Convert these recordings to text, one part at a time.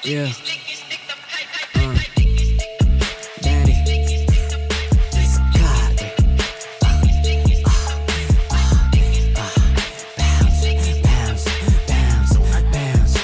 Yeah. Danny. Descarte. Bounce, bounce, bounce, bounce,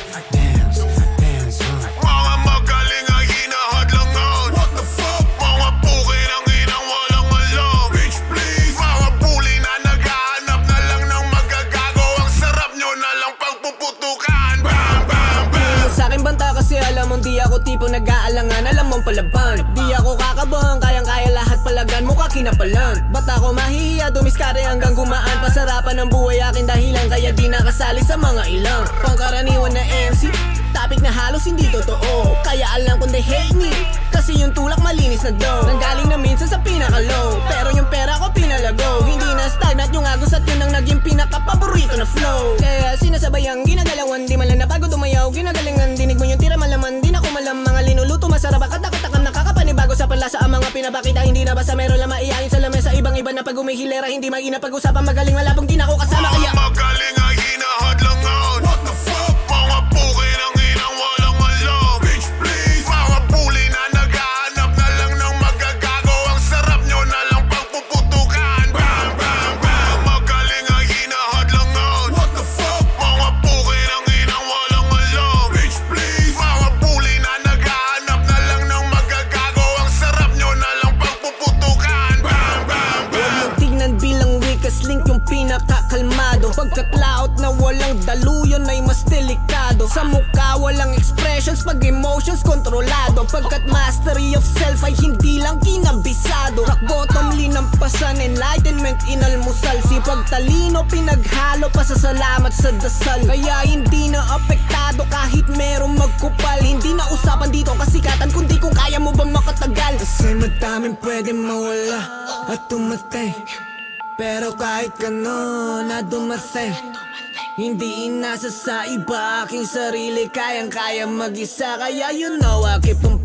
bounce. Mga magaling ay hinahadlangan. What the fuck? Mga pukin ang inang walang alam. Bitch please. Mga bully na naghahanap na lang ng magagago. Ang sarap nyo na lang pagpuputukan. Bam, bam, bam. Sa akin banta kasi alam mong di ako tipo nag-aalangan. Alam mong palaban, di ako kakabahan. Kayang-kaya lahat palagan, mukha kinapalan. Ba't ako mahihiya, dumiskare hanggang gumaan. Pasarapan ng buhay akin dahilan, kaya di nakasali sa mga ilang pangkaraniwan na MC. Topic na halos hindi totoo, kaya alam kung they hate me. Kasi yung tulak malinis na dough, nanggaling na minsan sa pinaka-low. Pero yung pera ko pinalago, hindi na stagnant yung agos at yun ang naging pinaka-paborito na flow. Kaya sinasabayang ginagalawan, di malang napagod umayaw. Ginagalingan, dinig mo yung tira malaman. Di na kumalam, mga linuluto masarap at katakam nakakapanibago sa panlasa ang mga pinapakita. Hindi na basta meron lang maiyain sa lamesa. Ibang iba na pag umihilera, hindi maina pag-usapan. Magaling malabong di na ako kasama kaya Mga magaling ay hinahadlangan. What the fuck? Mga pukin ang inang walang alam. Bitch please. Mga bully na naghahanap na lang ng magagago. Ang sarap nyo na lang pagpuputukan. Bam, bam, bam. Magaling ay hinahadlangan. What the fuck? Mga pukin ang inang walang alam. Bitch please. Mga bully na naghahanap na lang ng magagago. Ang sarap nyo na lang pagpuputukan. Bam, bam, bam. yung tignan bilang weakest link yung pinakakalmado. Pagkatlaot na walang daluyon ay mas delikado. Sa mukha walang expressions, pag emotions kontrolado. Pagkat mastery of self ay hindi lang kinabisado. Rock bottom linampasan, enlightenment inalmusal. Sipag talino pinaghalo pa sa salamat sa dasal. Kaya hindi na apektado kahit merong magkupal. Hindi na usapan dito ang kasikatan, kundi kung kaya mo bang makatagal. Kasi madaming pwede mawala at tumatay, pero kahit gano'n na dumating, hindi inasa sa iba aking sarili. Kayang-kaya mag-isa, kaya you know I keep on